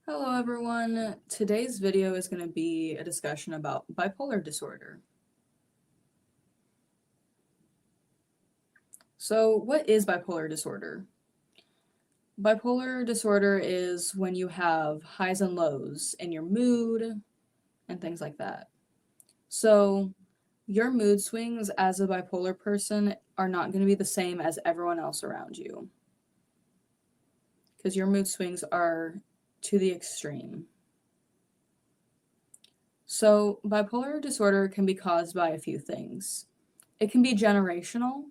Hello everyone, today's video is going to be a discussion about bipolar disorder. So what is bipolar disorder? Bipolar disorder is when you have highs and lows in your mood and things like that. So your mood swings as a bipolar person are not going to be the same as everyone else around you, because your mood swings are to the extreme. So, bipolar disorder can be caused by a few things. It can be generational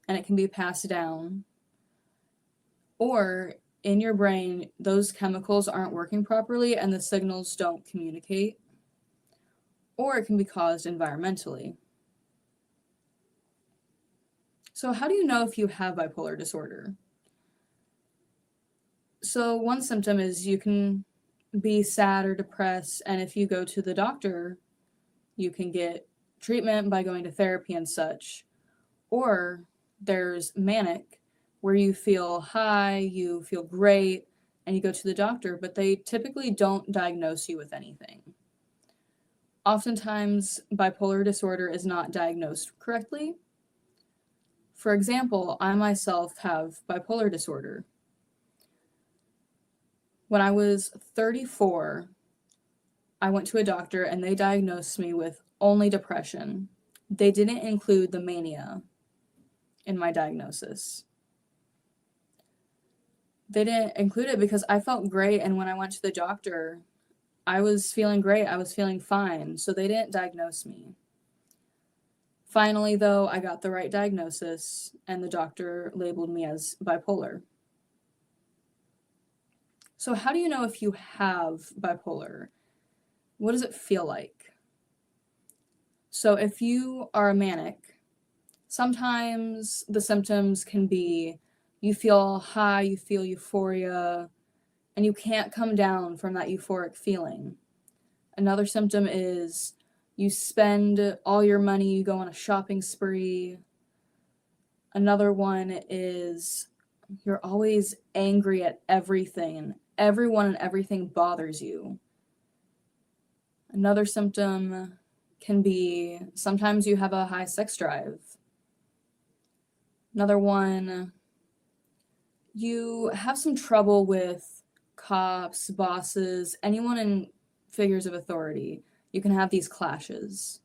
and it can be passed down, or in your brain, those chemicals aren't working properly and the signals don't communicate, or it can be caused environmentally. So, how do you know if you have bipolar disorder? So, one symptom is you can be sad or depressed, and if you go to the doctor, you can get treatment by going to therapy and such. Or there's manic, where you feel high, you feel great, and you go to the doctor, but they typically don't diagnose you with anything. Oftentimes, bipolar disorder is not diagnosed correctly. For example, I myself have bipolar disorder. When I was 34, I went to a doctor and they diagnosed me with only depression. They didn't include the mania in my diagnosis. They didn't include it because I felt great, and when I went to the doctor, I was feeling great, I was feeling fine, so they didn't diagnose me. Finally, though, I got the right diagnosis, and the doctor labeled me as bipolar. So how do you know if you have bipolar? What does it feel like? So if you are manic, sometimes the symptoms can be you feel high, you feel euphoria, and you can't come down from that euphoric feeling. Another symptom is you spend all your money, you go on a shopping spree. Another one is you're always angry at everything. Everyone and everything bothers you. Another symptom can be sometimes you have a high sex drive. Another one, you have some trouble with cops, bosses, anyone in figures of authority. You can have these clashes.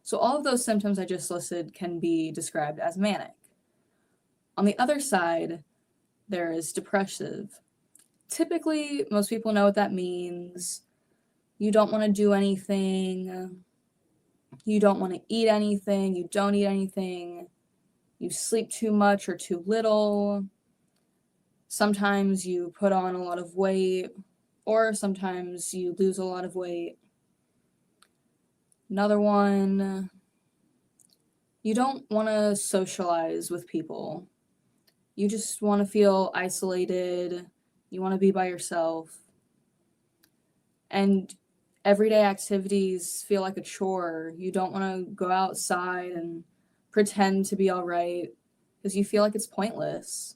So all of those symptoms I just listed can be described as manic. On the other side, there is depressive. Typically, most people know what that means. You don't want to do anything. You don't want to eat anything. You don't eat anything. You sleep too much or too little. Sometimes you put on a lot of weight, or sometimes you lose a lot of weight. Another one, you don't want to socialize with people. You just want to feel isolated. You want to be by yourself. And everyday activities feel like a chore. You don't want to go outside and pretend to be all right because you feel like it's pointless.